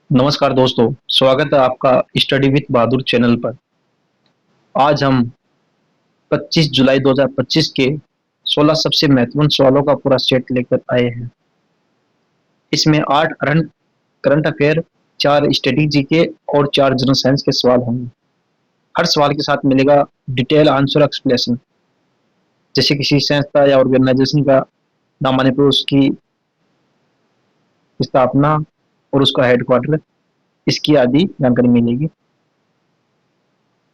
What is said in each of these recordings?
नमस्कार दोस्तों, स्वागत है आपका स्टडी विथ बहादुर चैनल पर। आज हम 25 जुलाई 2025 के 16 सबसे महत्वपूर्ण सवालों का पूरा सेट लेकर आए हैं। इसमें 8 करंट अफेयर, 4 स्टडी जीके और 4 जनरल साइंस के सवाल होंगे। हर सवाल के साथ मिलेगा डिटेल आंसर एक्सप्लेनेशन, जैसे किसी संस्था या ऑर्गेनाइजेशन का नाम आने पर उसकी स्थापना और उसका हेडक्वार्टर, इसकी आदि जानकारी मिलेगी।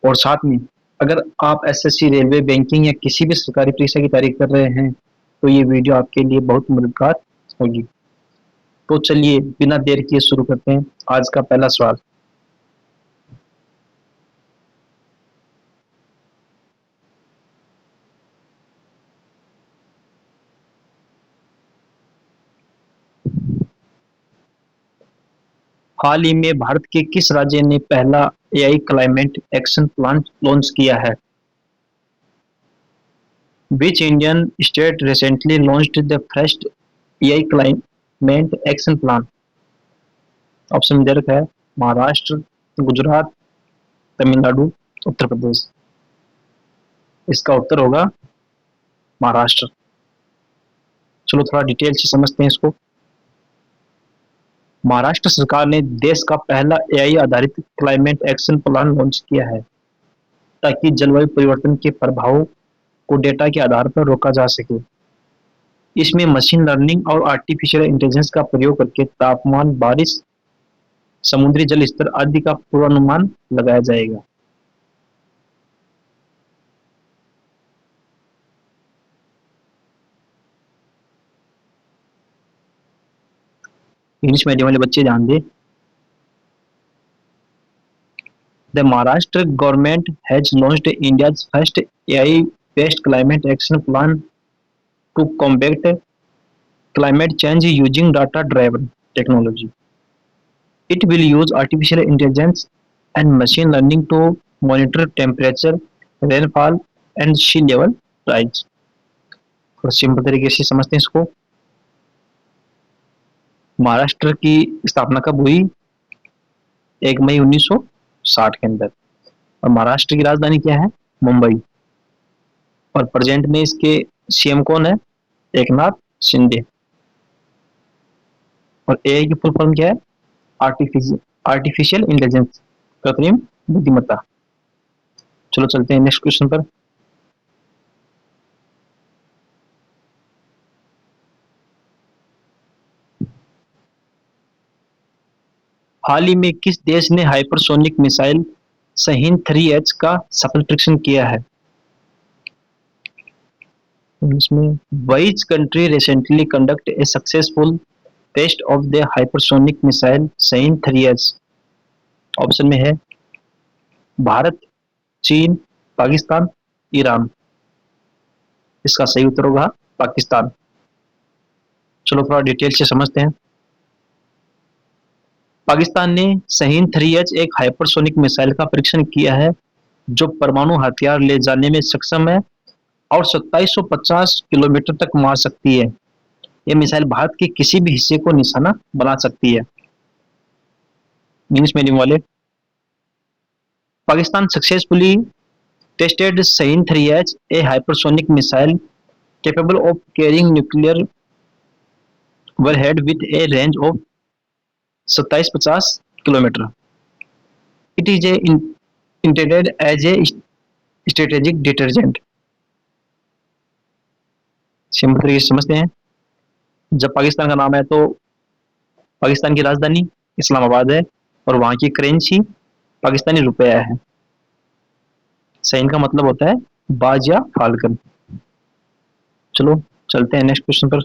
और साथ में अगर आप एसएससी, रेलवे, बैंकिंग या किसी भी सरकारी परीक्षा की तैयारी कर रहे हैं तो ये वीडियो आपके लिए बहुत मददगार होगी। तो चलिए बिना देर किए शुरू करते हैं। आज का पहला सवाल, हाल ही में भारत के किस राज्य ने पहला AI climate action plan launch किया है? Which Indian state recently launched the first AI climate action plan? Option में दे रखा है महाराष्ट्र, गुजरात, तमिलनाडु, उत्तर प्रदेश। इसका उत्तर होगा महाराष्ट्र। चलो थोड़ा डिटेल से समझते हैं इसको। महाराष्ट्र सरकार ने देश का पहला एआई आधारित क्लाइमेट एक्शन प्लान लॉन्च किया है ताकि जलवायु परिवर्तन के प्रभावों को डेटा के आधार पर रोका जा सके। इसमें मशीन लर्निंग और आर्टिफिशियल इंटेलिजेंस का प्रयोग करके तापमान, बारिश, समुद्री जल स्तर आदि का पूर्वानुमान लगाया जाएगा। इंग्लिश मीडियम वाले बच्चे ध्यान दें। The Maharashtra government has launched India's first AI-based climate action plan to combat climate change using data-driven technology. It will use artificial intelligence and machine learning to monitor temperature, rainfall, and sea level rise. और simple तरीके से समझते हैं इसको। महाराष्ट्र की स्थापना कब हुई? 1 मई 1960 के अंदर। और महाराष्ट्र की राजधानी क्या है? मुंबई। और प्रेजेंट में इसके सीएम कौन है? एकनाथ शिंदे। और एआई की फुल फॉर्म क्या है? आर्टिफिशियल इंटेलिजेंस, कृत्रिम बुद्धिमत्ता। चलो चलते हैं नेक्स्ट क्वेश्चन पर। हाल ही में किस देश ने हाइपरसोनिक मिसाइल सहीन 3H का सफल परीक्षण किया है? इसमें which country recently conduct a successful test of the hypersonic missile Shaheen 3H? Option में है भारत, चीन, पाकिस्तान, ईरान। इसका सही उत्तर होगा पाकिस्तान। चलो थोड़ा डिटेल से समझते हैं। पाकिस्तान ने शहीन 3H एक हाइपरसोनिक मिसाइल का परीक्षण किया है जो परमाणु हथियार ले जाने में सक्षम है और 2750 किलोमीटर तक मार सकती है। यह मिसाइल भारत के किसी भी हिस्से को निशाना बना सकती है। इंग्लिश मीडियम वाले, Pakistan successfully tested Shaheen 3H, a hypersonic missile capable of carrying nuclear warhead with a range of 2750 kilometre. It is intended as a strategic deterrent. Simple तरीके से समझते हैं। जब पाकिस्तान का नाम है तो पाकिस्तान की राजधानी इस्लामाबाद है और वहां की करेंसी पाकिस्तानी रुपया है। शहीन का मतलब होता है बाज या फाल्कन। चलो चलते हैं नेक्स्ट क्वेश्चन पर।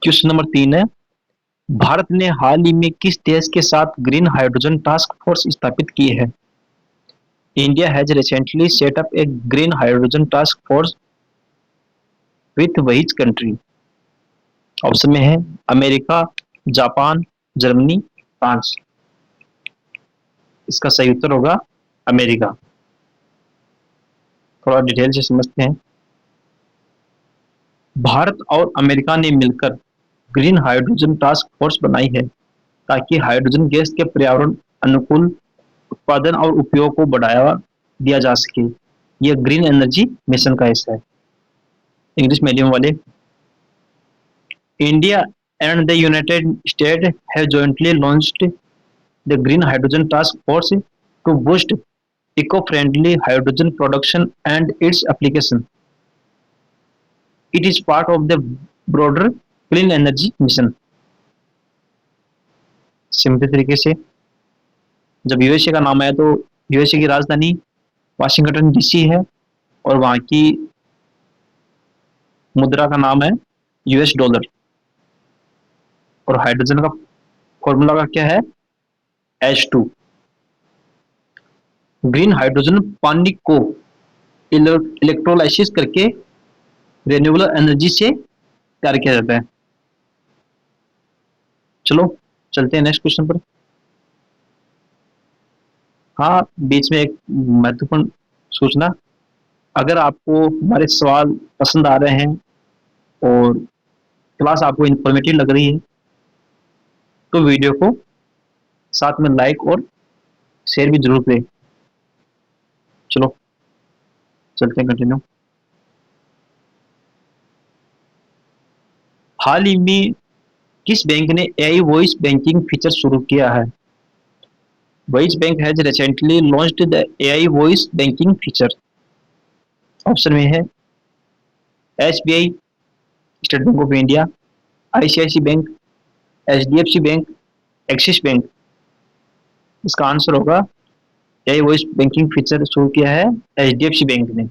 क्वेश्चन नंबर 3 है, भारत ने हाल ही में किस देश के साथ ग्रीन हाइड्रोजन टास्क फोर्स स्थापित की है? India has recently set up A green hydrogen task force with which country? Option में है अमेरिका, जापान, जर्मनी, फ्रांस। इसका सही उत्तर होगा अमेरिका। थोड़ा डिटेल से समझते हैं। भारत और अमेरिका ने मिलकर ग्रीन हाइड्रोजन टास्क फोर्स बनाई है ताकि हाइड्रोजन गैस के पर्यावरण अनुकूल उत्पादन और उपयोग को बढ़ावा दिया जा सके। यह ग्रीन एनर्जी मिशन का हिस्सा है। इंग्लिश मीडियम वाले, India and the United State have jointly launched the green hydrogen task force to boost eco-friendly hydrogen production and its application. It is part of the broader clean energy mission. Simple तरीके से जब USA का नाम आया तो USA की राजधानी Washington DC है और वहाँ की मुद्रा का नाम है यूएस डॉलर। और हाइड्रोजन का फॉर्मूला का क्या है? H2। ग्रीन हाइड्रोजन पानी को इलेक्ट्रोलाइसिस करके रिन्यूएबल एनर्जी से तैयार किया जाता है। चलो चलते हैं नेक्स्ट क्वेश्चन पर। हाँ, बीच में एक महत्वपूर्ण सूचना, अगर आपको हमारे सवाल पसंद आ रहे हैं और क्लास आपको इंफॉर्मेटिव लग रही है तो वीडियो को साथ में लाइक और शेयर भी जरूर करें। चलो चलते हैं कंटिन्यू। हाल ही में किस बैंक ने एआई वॉइस बैंकिंग फीचर शुरू किया है? Voice bank has recently launched the AI voice banking feature. Option में है SBI, State Bank of India, ICIC bank, HDFC bank, Axis bank. इसका आंसर होगा एआई वॉइस बैंकिंग फीचर शुरू किया है एचडीएफसी बैंक ने।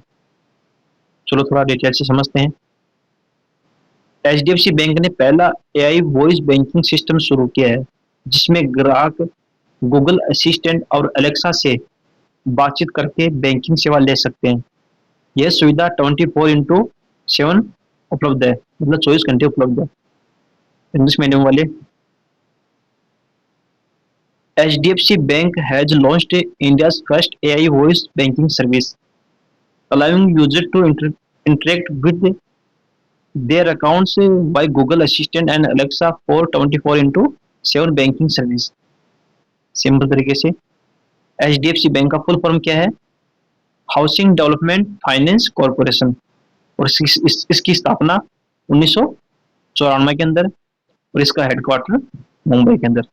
चलो थोड़ा डिटेल से समझते हैं। एचडीएफसी बैंक ने पहला एआई वॉइस बैंकिंग सिस्टम शुरू किया है जिसमें ग्राहक गूगल असिस्टेंट और एलेक्सा से बातचीत करके बैंकिंग सेवा ले सकते हैं। यह सुविधा 24/7 उपलब्ध है, मतलब 24 घंटे उपलब्ध है। इंग्लिश मीडियम वाले, HDFC Bank has launched India's first AI voice banking service, allowing users to interact with their accounts by Google Assistant and Alexa for 24/7 banking service. Simple तरीके से HDFC बैंक का फुल फॉर्म क्या है? Housing development finance corporation, और इसकी स्थापना 1994 के अंदर और इसका हेडक्वार्टर मुंबई के अंदर।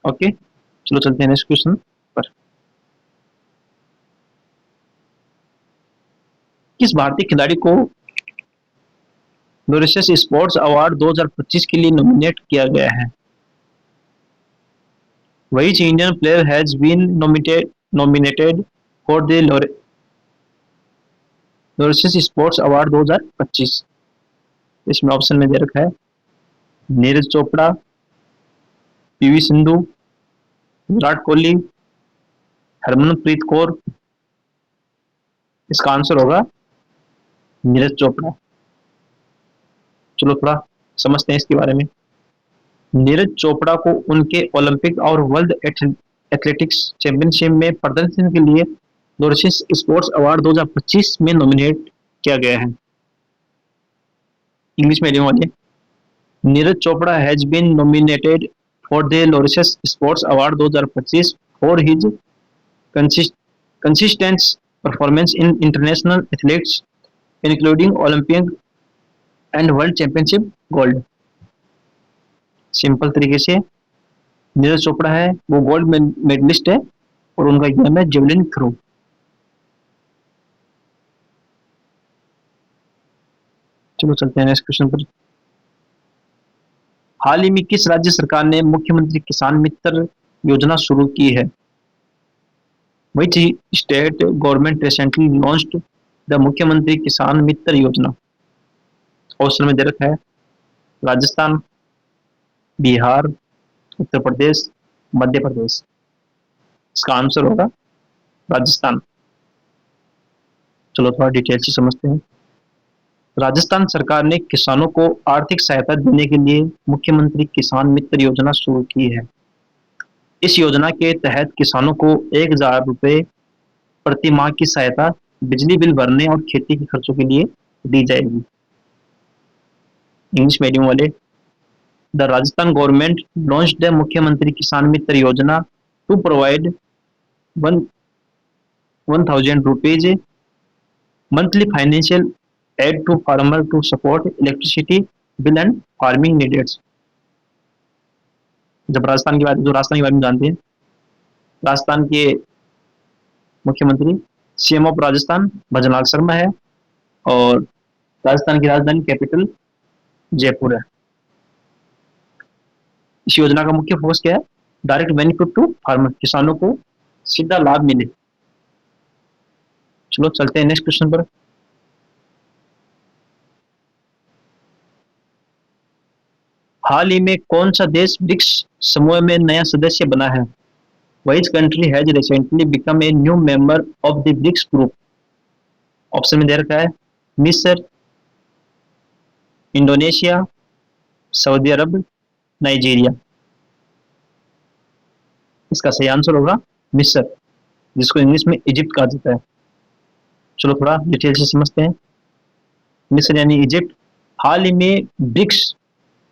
ओके, चलो चलते हैं नेक्स्ट क्वेश्चन पर। किस भारतीय खिलाड़ी को लॉरेंस स्पोर्ट्स अवार्ड 2025 के लिए नॉमिनेट किया गया है? Which Indian player has been nominated for the Lawrence sports award 2025? इसमें ऑप्शन में दे रखा है नीरज चोपड़ा, पीवी सिंधु, विराट कोहली, हरमनप्रीत कौर। इसका आंसर होगा नीरज चोपड़ा। चलो थोड़ा समझते हैं इसके बारे में। नीरज चोपड़ा को उनके ओलंपिक और वर्ल्ड एथलेटिक्स चैंपियनशिप में प्रदर्शन के लिए लॉरेंस स्पोर्ट्स अवार्ड 2025 में नॉमिनेट किया गया है। इंग्लिश मीडियम वाले, Neeraj Chopra has been nominated for the Laureus sports award 2025 for his consistent performance in international athletics including Olympic and world championship gold. Simple तरीके से नीरज चोपड़ा है वो गोल्ड मेडलिस्ट है और उनका गेम है जेवलिन थ्रो। चलो चलते हैं नेक्स्ट क्वेश्चन पर। हाल ही में किस राज्य सरकार ने मुख्यमंत्री किसान मित्र योजना शुरू की है? Which state government recently launched the मुख्यमंत्री किसान मित्र योजना? ऑप्शन में दे रखा है राजस्थान, बिहार, उत्तर प्रदेश, मध्य प्रदेश। इसका आंसर होगा राजस्थान। चलो थोड़ा डिटेल से समझते हैं। राजस्थान सरकार ने किसानों को आर्थिक सहायता देने के लिए मुख्यमंत्री किसान मित्र योजना शुरू की है। इस योजना के तहत किसानों को 1,000 रुपए प्रति माह की सहायता बिजली बिल भरने और खेती के खर्चों के लिए दी जाएगी। इंग्लिश मीडियम वाले, the Rajasthan government launched the Mukhyamantri Kisan Mitra Yojana to provide one 1000 rupees monthly financial aid to farmer to support electricity bill and farming needs। जब राजस्थान की बात, जो राजस्थान के बारे में जानते हैं, राजस्थान के मुख्यमंत्री सीएम ऑफ राजस्थान भजनलाल शर्मा है और राजस्थान की राजधानी कैपिटल जयपुर है। इस योजना का मुख्य फोकस क्या है? डायरेक्ट बेनिफिट टू फार्मर, किसानों को सीधा लाभ मिले। चलो चलते हैं नेक्स्ट क्वेश्चन पर। हाल ही में कौन सा देश ब्रिक्स समूह में नया सदस्य बना है? Which country has recently become a new member of the BRICS group? Option में दे रखा है मिस्र, इंडोनेशिया, सऊदी अरब, नाइजीरिया। इसका सही आंसर होगा मिस्र, जिसको इंग्लिश में इजिप्ट कहा जाता है। चलो थोड़ा डिटेल से समझते हैं। मिस्र यानी इजिप्ट हाल ही में ब्रिक्स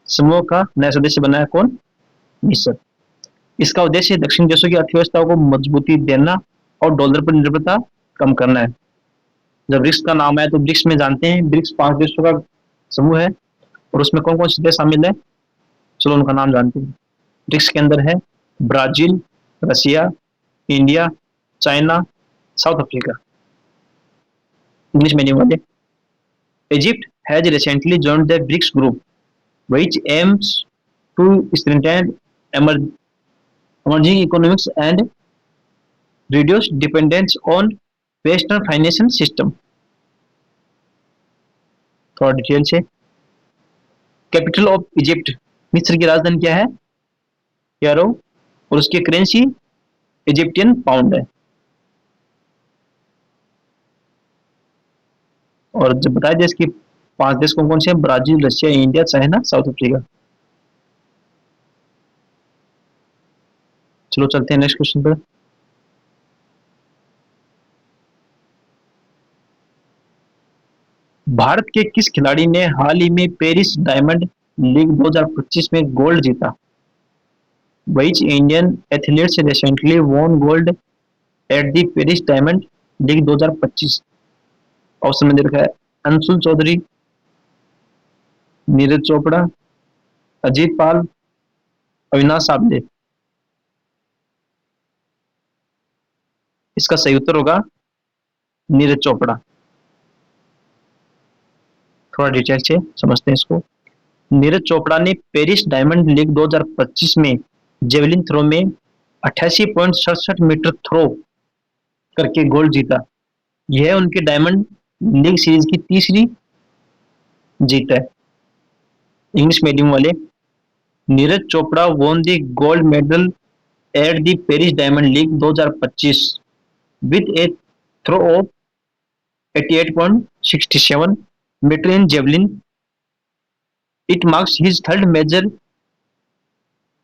समूह का नया सदस्य बना है। कौन? मिस्र। इसका उद्देश्य दक्षिण देशों की अर्थव्यवस्था को मजबूती देना और डॉलर पर निर्भरता कम करना है। जब ब्रिक्स का नाम है तो ब्रिक्स में जानते हैं ब्रिक्स 5 देशों का समूह है और उसमें कौन कौन से देश शामिल है? चलो उनका नाम जानते हैं। ब्रिक्स के अंदर है Brazil, Russia, India, China, South Africa. English medium वाले, Egypt has recently joined the BRICS group which aims to strengthen emerging economics and reduce dependence on western financial system। थोड़ा डिटेल से, कैपिटल ऑफ इजिप्ट, मिस्र की राजधानी क्या है? Cairo, और उसकी करेंसी इजिप्टियन पाउंड है। और जब बताया देश की 5 देश कौन कौन से हैं? Brazil, Russia, India, China, South Africa. चलो चलते हैं नेक्स्ट क्वेश्चन पर। भारत के किस खिलाड़ी ने हाल ही में पेरिस डायमंड लीग 2025 में गोल्ड जीता? Which Indian athletes recently won gold at the Paris diamond league 2025? Option में दे रखा है अंशुल चौधरी, नीरज चोपड़ा, अजीत पाल, अविनाश साबले। इसका सही उत्तर होगा नीरज चोपड़ा। थोड़ा डिटेल से समझते हैं इसको। नीरज चोपड़ा ने पेरिस डायमंड लीग 2025 में जेवलिन थ्रो में 88.67 मीटर थ्रो करके गोल्ड जीता। यह उनके डायमंड लीग सीरीज की तीसरी जीत है। इंग्लिश मीडियम वाले, Neeraj Chopra won the gold medal at the Paris Diamond League 2025 with a throw of 88.67 meter in javelin। It marks his third major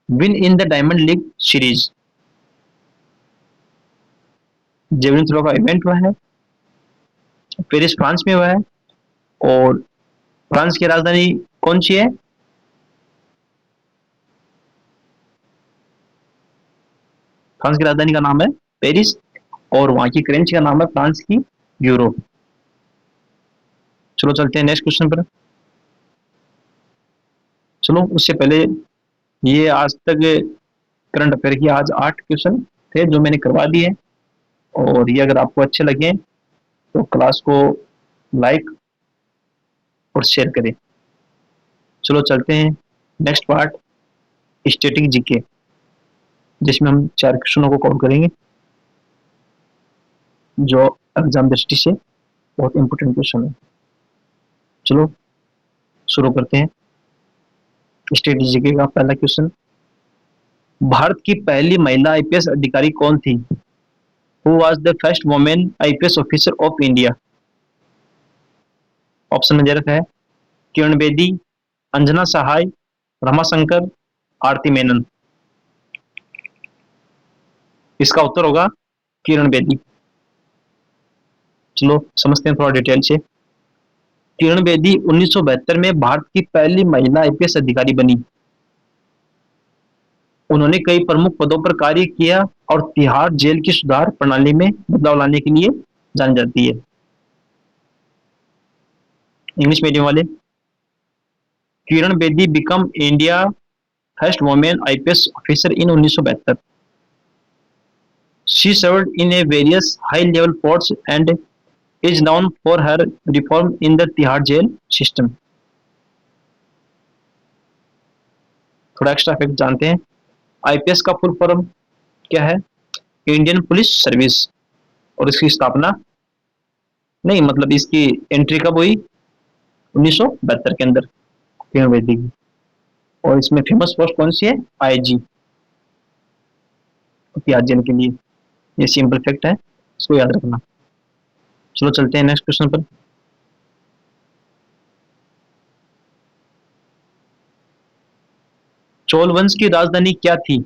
win in the Diamond League series। Javelin throw का event हुआ है, Paris France में हुआ है। और France की राजधानी कौन सी है? फ्रांस की राजधानी का नाम है पेरिस और वहां की करेंसी का नाम है फ्रांस की यूरो। चलो चलते हैं नेक्स्ट क्वेश्चन पर। चलो उससे पहले, ये आज तक करंट अफेयर की आज 8 क्वेश्चन थे जो मैंने करवा दिए, और ये अगर आपको अच्छे लगे तो क्लास को लाइक और शेयर करें। चलो चलते हैं नेक्स्ट पार्ट, स्टैटिक जीके, जिसमें हम 4 क्वेश्चनों को कवर करेंगे जो एग्जाम दृष्टि से बहुत इंपोर्टेंट क्वेश्चन है। चलो शुरू करते हैं। स्टैटिक जीके का पहला क्वेश्चन, भारत की पहली महिला आईपीएस अधिकारी कौन थी? Who was the first woman IPS officer of India? Option में दे रखा है किरण बेदी, अंजना सहाय, रमाशंकर, आरती मेनन। इसका उत्तर होगा किरण बेदी। चलो समझते हैं थोड़ा डिटेल से। किरण बेदी 1972 में भारत की पहली महिला आईपीएस अधिकारी बनी। उन्होंने कई प्रमुख पदों पर कार्य किया और तिहाड़ जेल की सुधार प्रणाली में बदलाव लाने के लिए जानी जाती है। इंग्लिश मीडियम वाले, Kiran Bedi become India first woman IPS officer in 1972। She served in a various high-level posts and is known for her reform in the Tihar jail system। थोड़ा एक्स्ट्रा फैक्ट जानते हैं। आईपीएस का फुल फॉर्म क्या है? Indian police service. और इसकी स्थापना, नहीं मतलब इसकी एंट्री कब हुई? 1972 के अंदर किरण बेदी की। और इसमें फेमस पोस्ट कौन सी है? आईजी, तिहाड़ जेल के लिए। ये सिंपल फैक्ट है, इसको याद रखना। चलो चलते हैं नेक्स्ट क्वेश्चन पर। चोल वंश की राजधानी क्या थी?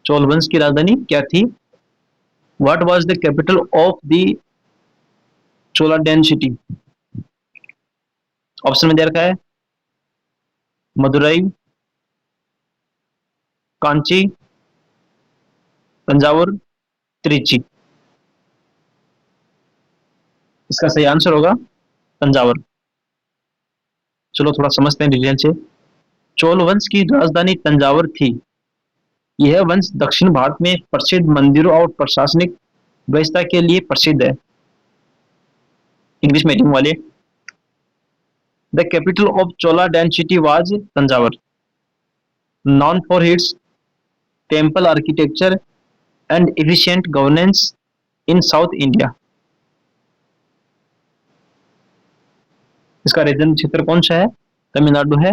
चोल वंश की राजधानी क्या थी? What was the capital of the चोलाडेन सिटी? ऑप्शन में दे रखा है मदुरई, कांची, तंजावुर, त्रिची। इसका सही आंसर होगा तंजावुर। चलो थोड़ा समझते हैं डिटेल से। चोल वंश की राजधानी तंजावुर थी। यह वंश दक्षिण भारत में प्रसिद्ध मंदिरों और प्रशासनिक व्यवस्था के लिए प्रसिद्ध है। इंग्लिश मीडियम वाले, the capital of Chola density was Thanjavur, known for its temple architecture and efficient governance in South India। इसका रीजन क्षेत्र कौन सा है? तमिलनाडु है।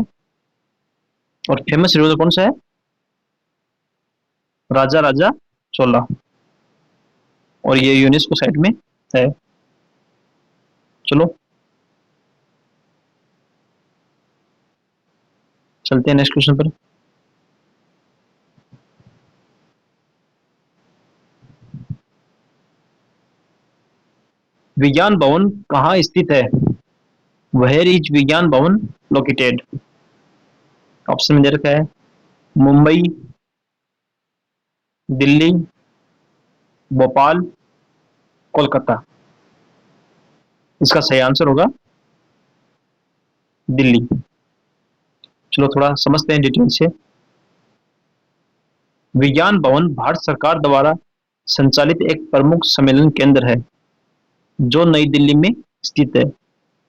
और फेमस रिवर कौन सा है? राजा राजा चोला। और ये यूनेस्को साइट में है। चलो चलते हैं नेक्स्ट क्वेश्चन पर। विज्ञान भवन कहाँ स्थित है? वेयर इज विज्ञान भवन लोकेटेड? ऑप्शन में दे रखा है मुंबई, दिल्ली, भोपाल, कोलकाता। इसका सही आंसर होगा दिल्ली। चलो थोड़ा समझते हैं डिटेल से। विज्ञान भवन भारत सरकार द्वारा संचालित एक प्रमुख सम्मेलन केंद्र है जो नई दिल्ली में स्थित है।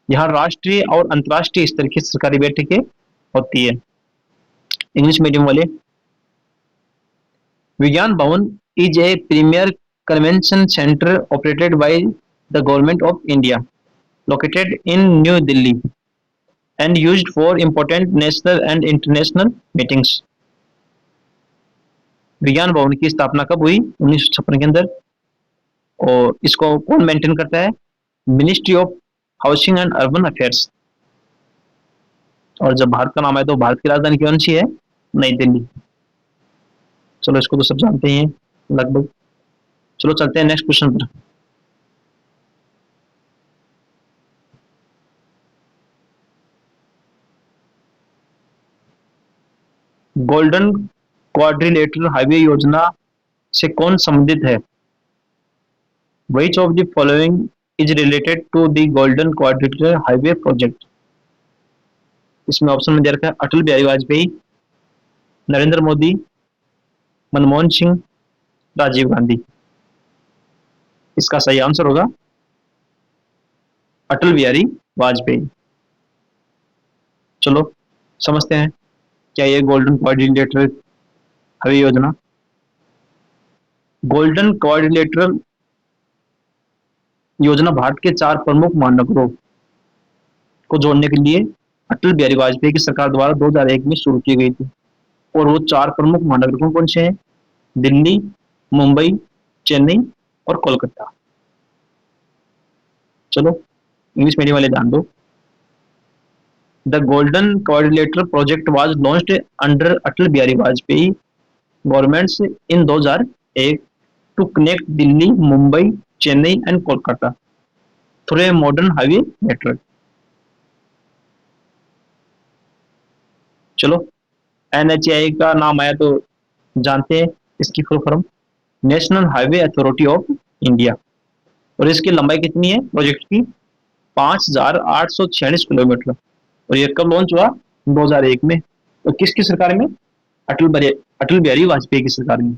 यहाँ राष्ट्रीय और अंतर्राष्ट्रीय स्तर की सरकारी बैठकें होती है। इंग्लिश मीडियम वाले, Vigyan Bhawan is a premier convention centre operated by the government of India located in New Delhi and used for important national and international meetings। विज्ञान भवन की स्थापना कब हुई? 1956 के अंदर। और इसको कौन मेंटेन करता है? Ministry of housing and urban affairs. और जब भारत का नाम है तो भारत की राजधानी कौन सी है? नई दिल्ली। चलो इसको तो सब जानते ही हैं लगभग। चलो चलते हैं नेक्स्ट क्वेश्चन पर। गोल्डन क्वाड्रिलेटरल हाईवे योजना से कौन संबंधित है? Which of the following is related to the golden quadrilateral highway project? इसमें ऑप्शन में दे रखा है अटल बिहारी वाजपेयी, नरेंद्र मोदी, मनमोहन सिंह, राजीव गांधी। इसका सही आंसर होगा अटल बिहारी वाजपेयी। चलो समझते हैं क्या ये गोल्डन क्वाड्रिलेटरल हाईवे योजना। गोल्डन क्वाड्रिलेटरल योजना भारत के 4 प्रमुख महानगरों को जोड़ने के लिए अटल बिहारी वाजपेयी की सरकार द्वारा 2001 में शुरू की गई थी। और वो 4 प्रमुख महानगर कौन से हैं? दिल्ली, मुंबई, चेन्नई और कोलकाता। चलो इंग्लिश मीडियम वाले ध्यान दो। The golden quadrilateral project was launched under Atal Bihari Vajpayee government's in 2001 to connect Delhi, Mumbai, Chennai and Kolkata through a modern highway network. चलो, एनएचएआई का नाम आया तो जानते हैं इसकी full form, National Highway Authority of India. और इसकी लंबाई कितनी है प्रोजेक्ट की? 5,846 किलोमीटर। और ये कब लॉन्च हुआ? 2001 में। और किसकी सरकार में? अटल बिहारी वाजपेयी की सरकार में,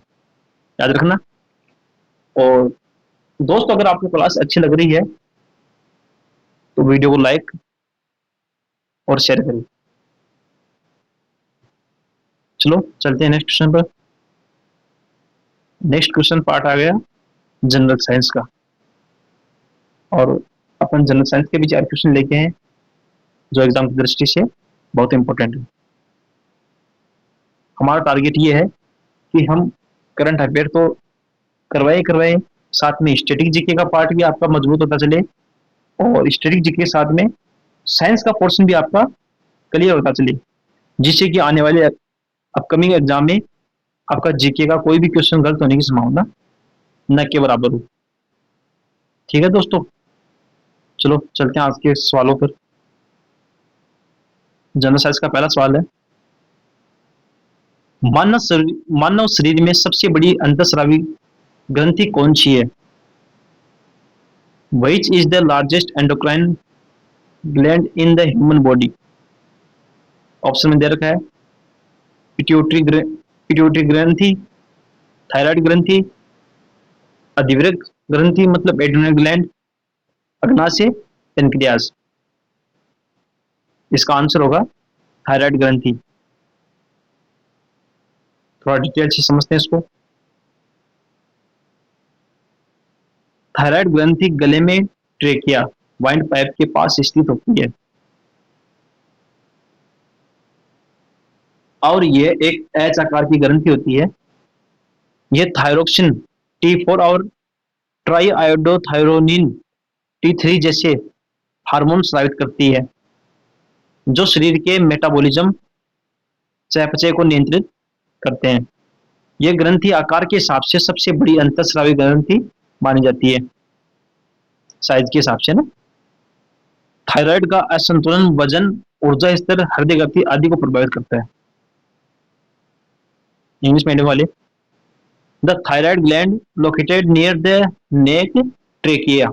याद रखना। और दोस्तों, अगर आपको क्लास अच्छी लग रही है तो वीडियो को लाइक और शेयर करें। चलो चलते हैं नेक्स्ट क्वेश्चन पर। नेक्स्ट क्वेश्चन पार्ट आ गया जनरल साइंस का, और अपन जनरल साइंस के भी 4 क्वेश्चन लेके हैं जो एग्जाम की दृष्टि से बहुत इंपॉर्टेंट है। हमारा टारगेट ये है कि हम करंट अफेयर तो करवाए, साथ में स्टैटिक जीके का पार्ट भी आपका मजबूत होता चले, और स्टैटिक जीके के साथ में साइंस का पोर्शन भी आपका क्लियर होता चले, जिससे कि आने वाले अपकमिंग एग्जाम में आपका जीके का कोई भी क्वेश्चन गलत होने की संभावना न के बराबर हो। ठीक है दोस्तों, चलो चलते हैं आज के सवालों पर। जनरल साइंस का पहला सवाल है, मानव शरीर में सबसे बड़ी अंतःस्रावी ग्रंथि कौन सी है? Which is the largest endocrine gland in the human body? Option में दे रखा है पिट्यूटरी ग्रंथि, थायराइड ग्रंथि, अधिवृक्क ग्रंथि मतलब एड्रिनल ग्लैंड, अग्नाशय, पेनक्रियास। इसका आंसर होगा थायराइड ग्रंथि। थोड़ा डिटेल से समझते हैं इसको। थायराइड ग्रंथि गले में ट्रेकिया वाइंड पाइप के पास स्थित होती है, और ये एक एच आकार की ग्रंथि होती है। ये थायरोक्सिन T4 और ट्राई आयोडोथायरोनिन T3 जैसे हार्मोन स्रावित करती है, जो शरीर के मेटाबॉलिज्म चयापचय को नियंत्रित करते हैं। यह ग्रंथि आकार के हिसाब से सबसे बड़ी अंतःस्रावी ग्रंथि मानी जाती है, साइज के हिसाब से ना। थायराइड का असंतुलन वजन, ऊर्जा स्तर, हृदय गति आदि को प्रभावित करता है। इंग्लिश मीडियम वाले, the thyroid gland located near the neck trachea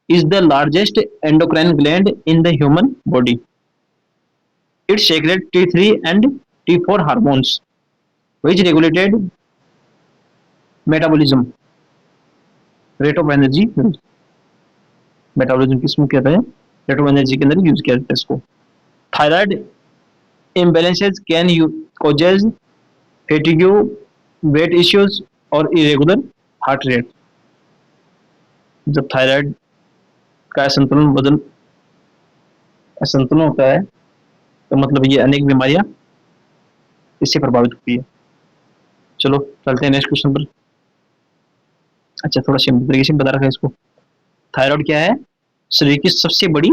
is the largest endocrine gland in the human body. It secretes T3 and T4 hormones, which regulated metabolism, rate of energy. Metabolism किसमें कहते हैं? Rate of energy के अंदर use किया जाता है इसको। Thyroid imbalances can causes fatigue, weight issues और irregular heart rate। जब थायराइड का असंतुलन वजन असंतुलन होता है तो मतलब ये अनेक बीमारियां इससे प्रभावित होती है। चलो चलते हैं नेक्स्ट क्वेश्चन पर। अच्छा, थोड़ा सिंपल तरीके से बता रखा है इसको। थायराइड क्या है? शरीर की सबसे बड़ी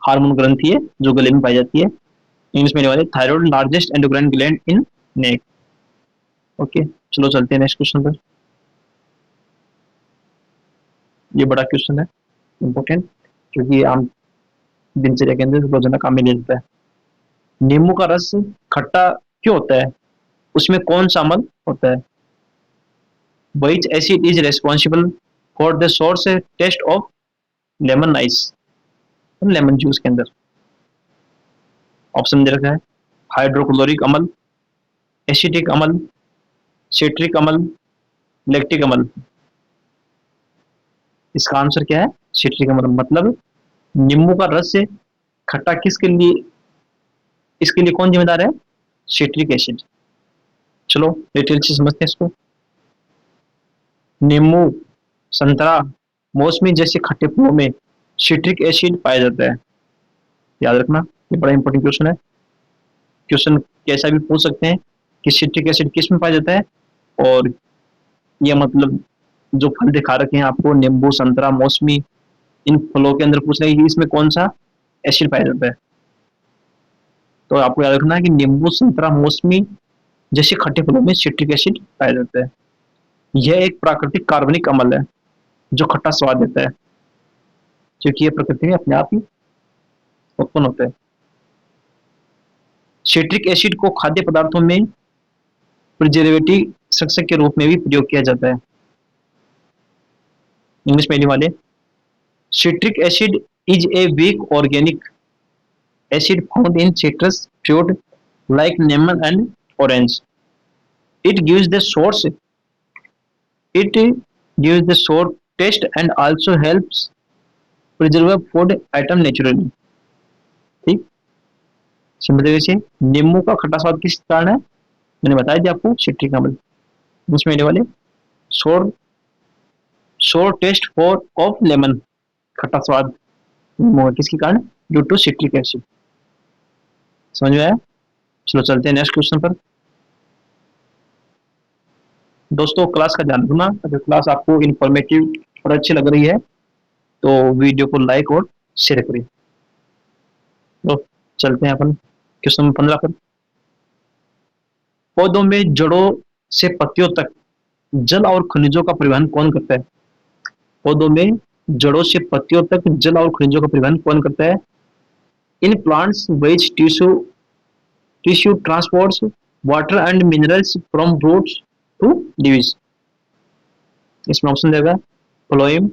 हार्मोन ग्रंथि है जो गले में पाई जाती है। इंग्लिश में वाले, thyroid largest endocrine gland in neck. Okay, चलो चलते हैं नेक्स्ट क्वेश्चन पर। ये बड़ा क्वेश्चन है, इंपॉर्टेंट, क्योंकि आम दिनचर्या के अंदर रोजाना काम में ले जाता है। नींबू का रस खट्टा क्यों होता है? उसमें कौन सा अम्ल होता है? Which acid is responsible for the source taste of lemon ice, lemon juice के अंदर? ऑप्शन दे रखा है हाइड्रोक्लोरिक अम्ल, एसिटिक अम्ल, सिट्रिक अम्ल, लैक्टिक अम्ल। इसका आंसर क्या है? सिट्रिक अम्ल। मतलब नींबू का रस से खट्टा किसके लिए, इसके लिए कौन जिम्मेदार है? Citric acid. चलो डिटेल से समझते हैं इसको। नींबू, संतरा, मौसमी जैसे खट्टे फलों में सिट्रिक एसिड पाया जाता है, याद रखना, ये बड़ा इंपॉर्टेंट क्वेश्चन है। क्वेश्चन कैसा भी पूछ सकते हैं कि सिट्रिक एसिड किस में पाया जाता है, और ये मतलब जो फल दिखा रखे हैं आपको, नींबू, संतरा, मौसमी, इन फलों के अंदर पूछ रहे हैं कि इसमें कौन सा एसिड पाया जाता है। तो आपको याद रखना है कि नींबू, संतरा, मौसमी जैसे खट्टे फलों में सिट्रिक एसिड पाया जाता है। यह एक प्राकृतिक कार्बनिक अम्ल है जो खट्टा स्वाद देता है, क्योंकि यह प्रकृति में अपने आप ही उत्पन्न होता है। सिट्रिक एसिड को खाद्य पदार्थों में प्रिजर्वेटिव सस्यक के रूप में भी प्रयोग किया जाता है। इंग्लिश मीडियम वाले, citric acid is a weak organic acid found in citrus fruit like lemon and orange. It gives the source. It gives the sour taste and also helps preserve food item naturally. ठीक, simple तरीके से नींबू का खट्टा स्वाद किस कारण है, मैंने बताया दिया आपको, सिट्रिक अम्ल। उसमें आने वाले सोर सोर टेस्ट फॉर ऑफ लेमन, खट्टा स्वाद किसके कारण, ड्यू टू सिट्रिक एसिड। समझ में आया? चलो चलते हैं नेक्स्ट क्वेश्चन पर। दोस्तों क्लास का ध्यान रखना, अगर क्लास आपको इन्फॉर्मेटिव और अच्छी लग रही है तो वीडियो को लाइक और शेयर करिए। तो चलते हैं अपन क्वेश्चन नंबर 15 पर। पौधों में जड़ों से पत्तियों तक जल और खनिजों का परिवहन कौन करता है? पौधों में जड़ों से पत्तियों तक जल और खनिजों का परिवहन कौन करता है? In plants which tissue transports water and minerals from roots to leaves. इसमें ऑप्शन देगा फ्लोएम,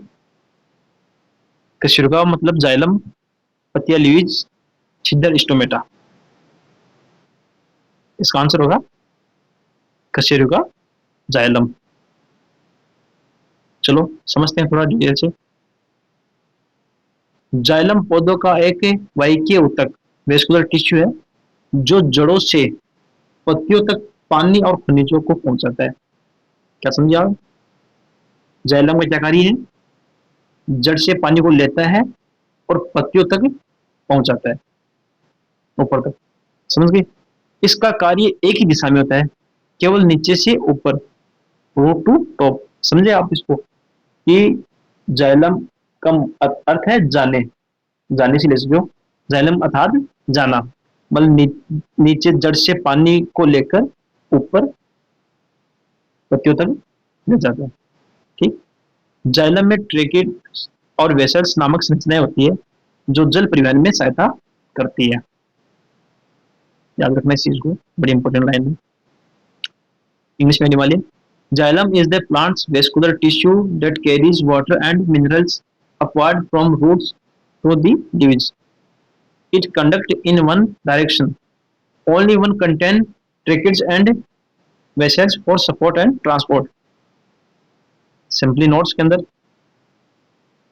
कशेरुका मतलब जाइलम, पत्तिया लीव्स, छिद्र स्टोमेटा। इसका आंसर होगा कशेरुका जाइलम। चलो समझते हैं थोड़ा डिटेल से। जाइलम पौधों का एक वाहिकीय ऊतक वेस्कुलर टिश्यू है जो जड़ों से पत्तियों तक पानी और खनिजों को पहुंचाता है। क्या समझे आप? जाइलम का क्या कार्य है? जड़ से पानी को लेता है और पत्तियों तक पहुंचाता है, ऊपर तक। समझ गए? इसका कार्य एक ही दिशा में होता है, केवल नीचे से ऊपर, रूट टू टॉप। समझे आप इसको कि जाइलम का अर्थ है जाने, जाने से ले सकते हो, जाइलम अर्थात जाना, मतलब नीचे जड़ से पानी को लेकर ऊपर पत्तियों तक ले जाता है। ठीक, जाइलम में ट्रेकिड और वेसल्स नामक संरचनाएं होती है जो जल परिवहन में सहायता करती है। याद रखना इस चीज को, बड़ी इंपॉर्टेंट लाइन है। इंग्लिश में वाली, xylem is the plant's vascular tissue that carries water and minerals upward from roots to the leaves. It conducts in one direction. Only one contain tracheids and vessels for support and transport. Simply notes के अंदर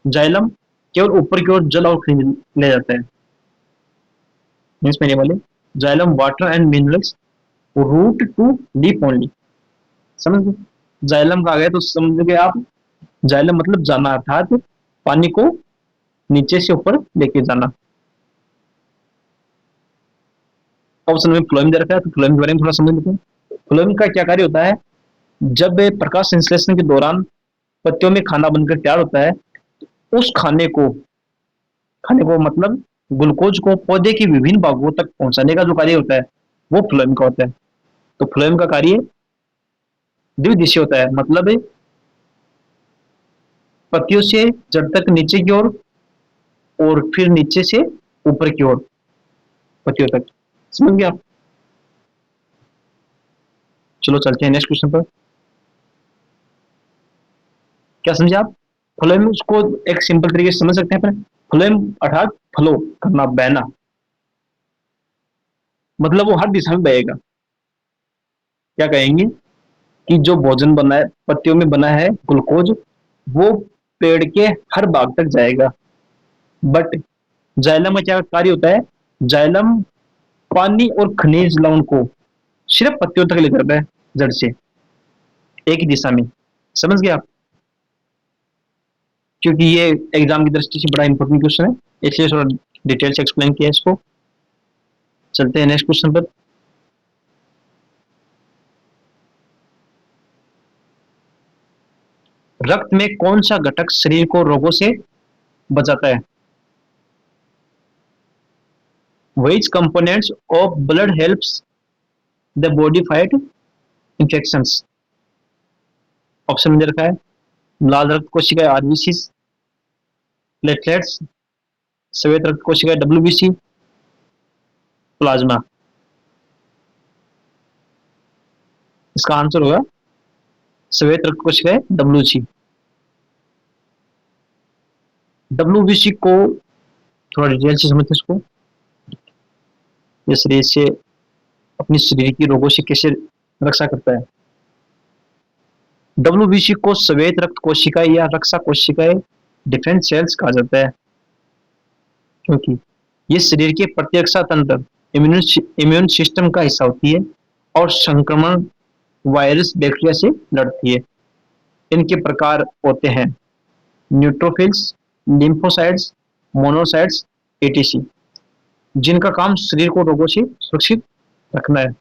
xylem केवल ऊपर की ओर जल और खनिज ले जाता है। इंग्लिश में वाले, xylem water and minerals root to deep only. समझ गए? जाइलम का आ गया तो समझ गए आप, जाइलम मतलब जाना, अर्थात पानी को नीचे से ऊपर लेके जाना। ऑप्शन में फ्लोएम दे रखा है, तो फ्लोएम के बारे में थोड़ा समझ लेते हैं। फ्लोएम का क्या कार्य होता है? जब प्रकाश संश्लेषण के दौरान पत्तियों में खाना बनकर तैयार होता है, उस खाने को मतलब ग्लूकोज को पौधे के विभिन्न भागों तक पहुंचाने का जो कार्य होता है वो फ्लोएम का होता है। तो फ्लोएम का कार्य द्विदिशीय होता है, मतलब पत्तियों से जड़ तक नीचे की ओर और फिर नीचे से ऊपर की ओर पत्तियों तक। समझ गए आप? चलो चलते हैं नेक्स्ट क्वेश्चन पर। क्या समझे आप? फ्लोएम उसको एक सिंपल तरीके से समझ सकते हैं अपन। फ्लोएम अर्थात फ्लो करना, बहना, मतलब वो हर दिशा में बहेगा। क्या कहेंगे कि जो भोजन बना है, पत्तियों में बना है ग्लूकोज, वो पेड़ के हर भाग तक जाएगा। बट जाइलम का क्या कार्य होता है? जाइलम पानी और खनिज लवण को सिर्फ पत्तियों तक ले जाता है, जड़ से, एक ही दिशा में। समझ गए आप? क्योंकि ये एग्जाम की दृष्टि से बड़ा इंपॉर्टेंट क्वेश्चन है, इसलिए थोड़ा डिटेल से एक्सप्लेन किया इसको। चलते हैं नेक्स्ट क्वेश्चन पर। रक्त में कौन सा घटक शरीर को रोगों से बचाता है? Which components of blood helps the body fight infections. Option में दे रखा है लाल रक्त कोशिकाएं आरबीसी, प्लेटलेट्स, श्वेत रक्त कोशिकाएं डब्ल्यूबीसी, प्लाज्मा। इसका आंसर होगा श्वेत रक्त कोशिकाएं डब्ल्यूसी। डब्ल्यूबीसी को थोड़ा डिटेल से समझते हैं इसको। ये शरीर से अपनी शरीर की रोगों से कैसे रक्षा करता है। डब्ल्यूबीसी को श्वेत रक्त कोशिकाएं या रक्षा कोशिकाएं डिफेंस सेल्स कहा जाता है, क्योंकि ये शरीर के प्रतिरक्षा तंत्र इम्यून सिस्टम का हिस्सा होती है और संक्रमण वायरस बैक्टीरिया से लड़ती है। इनके प्रकार होते हैं न्यूट्रोफिल्स, लिम्फोसाइट्स, मोनोसाइट्स, एटीसी, जिनका काम शरीर को रोगों से सुरक्षित रखना है।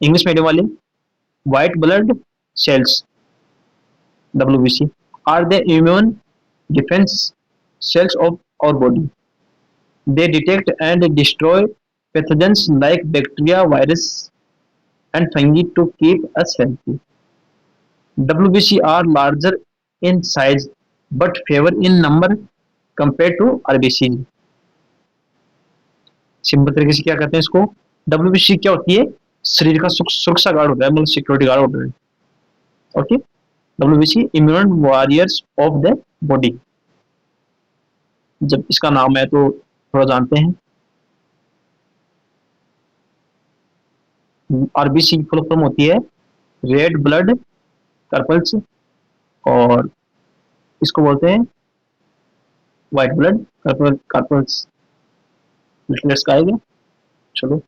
इंग्लिश मीडियम वाले white blood cells WBC are the immune defense cells of our body. They detect and destroy pathogens like bacteria, virus, and fungi to keep us healthy. WBC are larger in size but fewer in number compared to RBC. Simple तरीके से क्या कहते हैं इसको, WBC क्या होती है, शरीर का सुरक्षा गार्ड होता है, मतलब सिक्योरिटी गार्ड होता है। Okay, WBC immune warriors of the body. जब इसका नाम है तो थोड़ा जानते हैं। आरबीसी की फुल फॉर्म होती है रेड ब्लड कार्पल्स, और इसको बोलते हैं व्हाइट ब्लड कार्पल्स। प्लेटलेट्स का आएगा। चलो,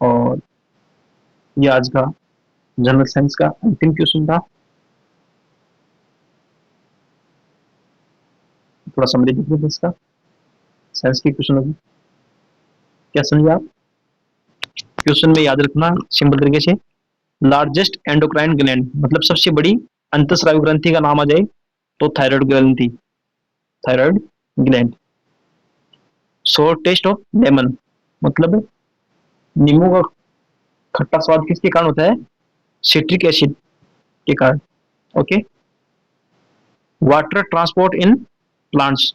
और ये आज का जनरल साइंस का अंतिम क्वेश्चन था। थोड़ा समरी देख लीजिए इसका, साइंस के क्वेश्चन होगी। क्या समझे आप? क्वेश्चन में याद रखना सिंपल तरीके से, लार्जेस्ट एंडोक्राइन ग्लैंड मतलब सबसे बड़ी अंतःस्रावी ग्रंथि का नाम आ जाए तो थायराइड ग्रंथि, थायराइड ग्लैंड। सोर टेस्ट ऑफ लेमन मतलब नींबू का खट्टा स्वाद किसके कारण होता है, सिट्रिक एसिड के कारण। Okay, water transport in plants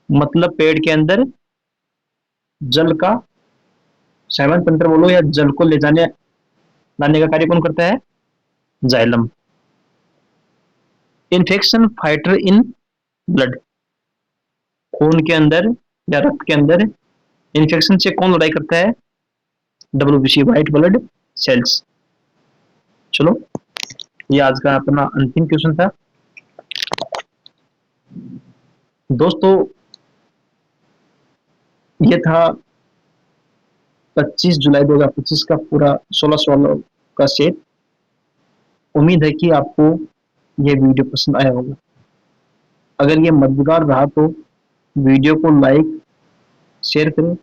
मतलब पेड़ के अंदर जल का सेवन तंत्र बोलो या जल को ले जाने लाने का कार्य कौन करता है, xylem. Infection fighter in blood खून के अंदर या रक्त के अंदर इन्फेक्शन से कौन लड़ाई करता है, WBC व्हाइट ब्लड सेल्स। चलो, ये आज का अपना अंतिम क्वेश्चन था। दोस्तों, ये था 25 जुलाई 2025 का पूरा 16 सवालों का सेट। उम्मीद है कि आपको ये वीडियो पसंद आया होगा। अगर ये मददगार रहा तो वीडियो को लाइक शेयर करें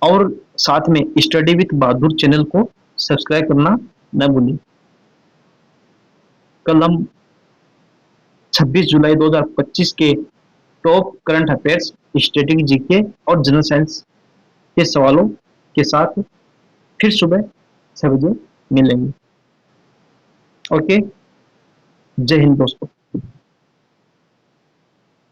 और साथ में स्टडी विद बहादुर चैनल को सब्सक्राइब करना न भूलें। कल हम 26 जुलाई 2025 के top current affairs, static GK और जनरल साइंस के सवालों के साथ फिर सुबह 6 बजे मिलेंगे। ओके, जय हिंद दोस्तों।